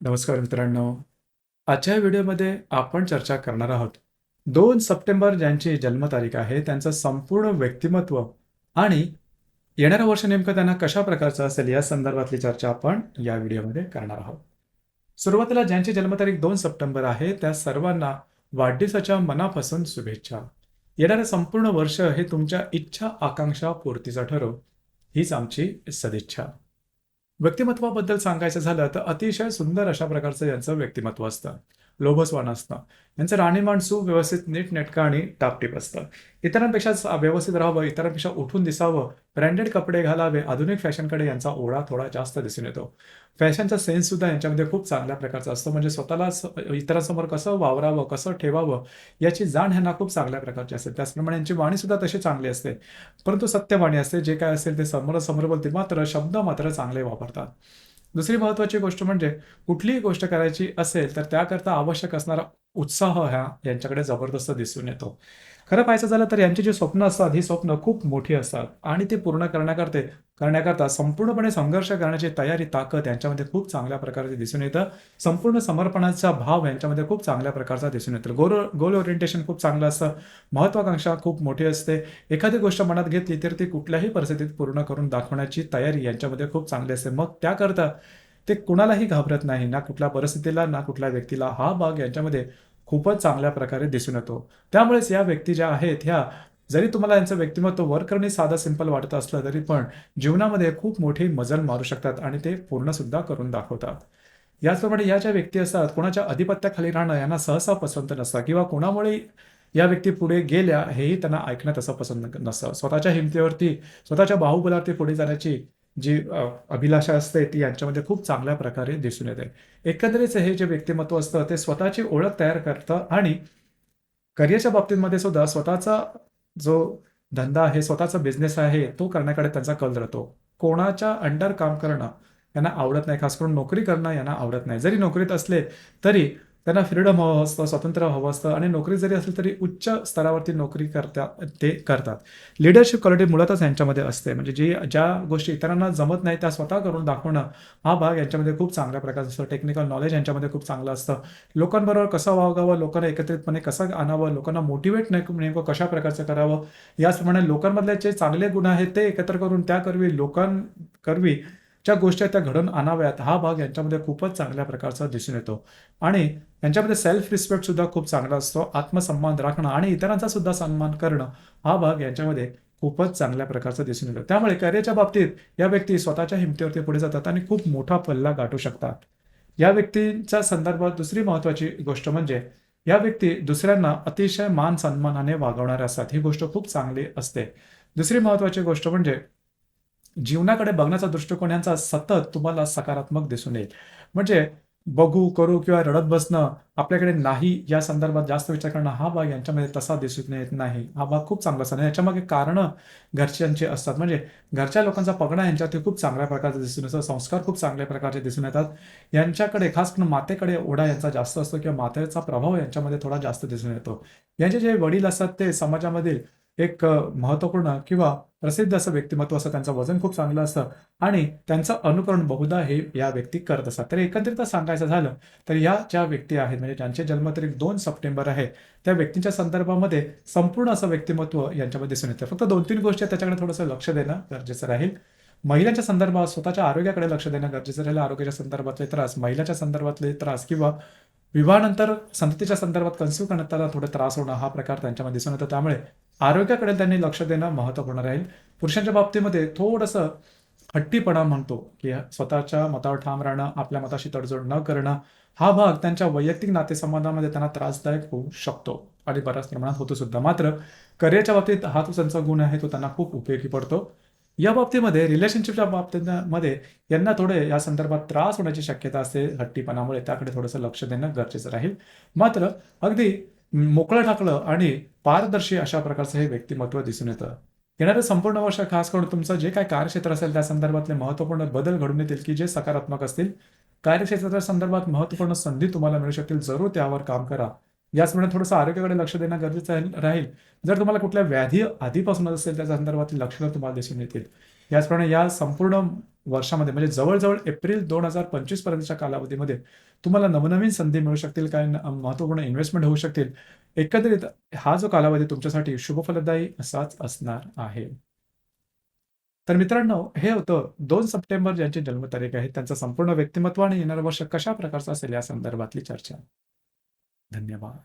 नमस्कार मित्रांनो. आजच्या व्हिडिओमध्ये आपण चर्चा करणार आहोत 2 सप्टेंबर ज्यांची जन्मतारीख आहे त्यांचं संपूर्ण व्यक्तिमत्व आणि येणारं वर्ष नेमकं त्यांना कशा प्रकारचं असेल या संदर्भातली चर्चा आपण या व्हिडिओमध्ये करणार आहोत. सुरुवातीला ज्यांची जन्मतारीख 2 सप्टेंबर आहे त्या सर्वांना वाढदिवसाच्या मनापासून शुभेच्छा. येणारं संपूर्ण वर्ष हे तुमच्या इच्छा आकांक्षा पूर्तीचा ठरो हीच आमची सदिच्छा. व्यक्तिमत्वाबद्दल सांगायचं झालं तर अतिशय सुंदर अशा प्रकारचं यांचं व्यक्तिमत्व असतं. लोभसवान असतं. यांचं राहणीमान सुव्यवस्थित नीटनेटकं आणि टापटीप असतं. इतरांपेक्षा व्यवस्थित राहावं, इतरांपेक्षा उठून दिसावं, ब्रँडेड कपडे घालावे, आधुनिक फॅशनकडे यांचा ओढा थोडा जास्त दिसून येतो. फॅशनचा सेन्स सुद्धा यांच्यामध्ये खूप चांगल्या प्रकारचा असतो. म्हणजे स्वतःला इतरांसमोर कसं वावरावं, कसं ठेवावं याची जाण ह्यांना खूप चांगल्या प्रकारची असते. त्याचप्रमाणे यांची वाणी सुद्धा तशी चांगली असते. परंतु सत्यवाणी असते. जे काय असेल ते समोरासमोर बोलते, मात्र शब्द मात्र चांगले वापरतात. दुसरी महत्त्वाची गोष्ट म्हणजे कुठलीही गोष्ट करायची असेल तर त्याकरता आवश्यक असणारा उत्साह यांच्याकडे जबरदस्त दिसून येतो. खरं पाहायचं झालं तर यांची जी स्वप्न असतात ही स्वप्न खूप मोठी असतात आणि ती पूर्ण करण्याकरता संपूर्णपणे संघर्ष करण्याची तयारी, ताकद यांच्यामध्ये खूप चांगल्या प्रकारे दिसून येतं. संपूर्ण समर्पणाचा भाव यांच्यामध्ये खूप चांगल्या प्रकारचा दिसून येतो. गोल ओरिएंटेशन खूप चांगलं असतं. महत्वाकांक्षा खूप मोठी असते. एखादी गोष्ट मनात घेतली तर ती कुठल्याही परिस्थितीत पूर्ण करून दाखवण्याची तयारी यांच्यामध्ये खूप चांगली असते. मग त्याकरता ते कुणालाही घाबरत नाही, ना कुठल्या परिस्थितीला, ना कुठल्या व्यक्तीला. हा भाग यांच्यामध्ये खूपच चांगल्या प्रकारे दिसून येतो. त्यामुळेच या व्यक्ती ज्या आहेत ह्या, जरी तुम्हाला यांचं व्यक्तिमत्व वरकरणी साधं सिंपल वाटत असलं तरी पण जीवनामध्ये खूप मोठी मजल मारू शकतात आणि ते पूर्ण सुद्धा करून दाखवतात. याचप्रमाणे या ज्या व्यक्ती असतात कोणाच्या अधिपत्याखाली राहणं यांना सहसा पसंत नसतं किंवा कोणामुळे या व्यक्ती पुढे गेल्या हेही त्यांना ऐकण्यात असं पसंत नसतं. स्वतःच्या हिमतीवरती, स्वतःच्या बाहुबलावरती पुढे जाण्याची जी अभिलाषा असते ती यांच्यामध्ये खूप चांगल्या प्रकारे दिसून येते. एकंदरीत हे जे व्यक्तिमत्व असतं ते स्वतःची ओळख तयार करतं आणि करिअरच्या बाबतीमध्ये सुद्धा स्वतःचा जो धंदा आहे, स्वतःचा बिझनेस आहे तो करण्याकडे त्यांचा कल राहतो. कोणाच्या अंडर काम करणं यांना आवडत नाही. खास करून नोकरी करणं यांना आवडत नाही. जरी नोकरीत असले तरी त्यांना फ्रीडम हवं असतं, स्वातंत्र्य हवं असतं आणि नोकरी जरी असली तरी उच्च स्तरावरती नोकरी ते करतात. लीडरशिप क्वालिटी मुळातच यांच्यामध्ये असते. म्हणजे ज्या गोष्टी इतरांना जमत नाही त्या स्वतः करून दाखवणं हा भाग यांच्यामध्ये खूप चांगल्या प्रकारचा असतो. टेक्निकल नॉलेज यांच्यामध्ये खूप चांगलं असतं. लोकांबरोबर कसं वागावं, लोकांना एकत्रितपणे कसं आणावं, लोकांना मोटिवेट नेमकं कशा प्रकारचं करावं, याचप्रमाणे लोकांमधले जे चांगले गुण आहेत ते एकत्र करून त्याकरवी लोकांकरवी ज्या गोष्टी आहेत त्या घडवून आणाव्यात हा भाग यांच्यामध्ये खूपच चांगल्या प्रकारचा दिसून येतो. आणि यांच्यामध्ये सेल्फ रिस्पेक्ट सुद्धा खूप चांगला असतो. आत्मसन्मान राखणं आणि इतरांचा सुद्धा सन्मान करणं हा भाग यांच्यामध्ये खूपच चांगल्या प्रकारचा दिसून येतो. त्यामुळे करिअरच्या बाबतीत या व्यक्ती स्वतःच्या हिमतीवरती पुढे जातात आणि खूप मोठा पल्ला गाठू शकतात. या व्यक्तींच्या संदर्भात दुसरी महत्त्वाची गोष्ट म्हणजे या व्यक्ती दुसऱ्यांना अतिशय मान सन्मानाने वागवणाऱ्या असतात. ही गोष्ट खूप चांगली असते. दुसरी महत्त्वाची गोष्ट म्हणजे जीवनाकडे बघण्याचा दृष्टिकोन यांचा सतत तुम्हाला सकारात्मक दिसून येईल. म्हणजे बघू, करू किंवा रडत बसणं, आपल्याकडे नाही या संदर्भात जास्त विचार करणं हा भाग यांच्यामध्ये तसा दिसून येत नाही. हा भाग खूप चांगला असतो आणि याच्यामागे कारणं घरच्यांची असतात. म्हणजे घरच्या लोकांचा पगडा यांच्यावरती खूप चांगल्या प्रकारचा दिसून येतो. संस्कार खूप चांगल्या प्रकारचे दिसून येतात. यांच्याकडे खास करून मातेकडे ओढा यांचा जास्त असतो किंवा मातेचा प्रभाव यांच्यामध्ये थोडा जास्त दिसून येतो. यांचे जे वडील असतात ते समाजामधील एक महत्त्वपूर्ण किंवा प्रसिद्ध असं व्यक्तिमत्व असतं. त्यांचं वजन खूप चांगलं असतं आणि त्यांचं अनुकरण बहुधा हे या व्यक्ती करत असतात. तर एकंदरीत सांगायचं झालं तर या ज्या व्यक्ती आहेत म्हणजे ज्यांची जन्मतारीख 2 सप्टेंबर आहे त्या व्यक्तींच्या संदर्भामध्ये संपूर्ण असं व्यक्तिमत्व यांच्यामध्ये दिसून येतं. फक्त 2-3 गोष्टी आहेत त्याच्याकडे थोडंसं लक्ष देणं गरजेचं राहील. महिलांच्या संदर्भात स्वतःच्या आरोग्याकडे लक्ष देणं गरजेचं राहील. आरोग्याच्या संदर्भातले त्रास, महिलाच्या संदर्भातले त्रास किंवा विवाहानंतर संततीच्या संदर्भात कन्सीव्ह करताना थोडे त्रास होणं हा प्रकार त्यांच्यामध्ये दिसून येतो. त्यामुळे आरोग्याकडे त्यांनी लक्ष देणं महत्त्वपूर्ण राहील. पुरुषांच्या बाबतीमध्ये थोडंसं हट्टीपणा म्हणतो की स्वतःच्या मतावर ठाम राहणं, आपल्या मताशी तडजोड न करणं हा भाग त्यांच्या वैयक्तिक नातेसंबंधामध्ये त्यांना त्रासदायक होऊ शकतो आणि बऱ्याच प्रमाणात होतो सुद्धा. मात्र करिअरच्या बाबतीत हा जो त्यांचा गुण आहे तो त्यांना खूप उपयोगी पडतो. या बाबतीमध्ये रिलेशनशिपच्या बाबतीमध्ये यांना थोडे या संदर्भात त्रास होण्याची शक्यता असते हट्टीपणामुळे. त्याकडे थोडंसं लक्ष देणं गरजेचं राहील. मात्र अगदी मोकळं ठाकलं आणि पारदर्शी अशा प्रकारचं हे व्यक्तिमत्व दिसून येतं. येणारं संपूर्ण वर्ष खास करून तुमचं जे काही कार्यक्षेत्र असेल त्या संदर्भातले महत्त्वपूर्ण बदल घडून येतील की जे सकारात्मक असतील. कार्यक्षेत्राच्या संदर्भात महत्त्वपूर्ण संधी तुम्हाला मिळू शकतील. जरूर त्यावर काम करा. याचप्रमाणे थोडंसं आरोग्याकडे लक्ष देणं गरजेचं राहील. जर तुम्हाला कुठल्या व्याधी आधीपासूनच असेल त्याच्या संदर्भातली लक्षणं तुम्हाला दिसून येतील. याचप्रमाणे या संपूर्ण वर्षामध्ये म्हणजे जवळ-जवळ एप्रिल 2025 पर्यंतच्या कालावधीमध्ये तुम्हाला नवनवीन संधी मिळू शकतील, काही महत्त्वपूर्ण इन्व्हेस्टमेंट होऊ शकतील. एकंदरीत हा जो कालावधी तुमच्यासाठी शुभफलदायी असाच असणार आहे. तर मित्रांनो, हे होतं 2 सप्टेंबर ज्यांची जन्मतारीख आहे, त्यांचं संपूर्ण व्यक्तिमत्व आणि येणारं वर्ष कशा प्रकारचं असेल या संदर्भातली चर्चा. धन्यवाद.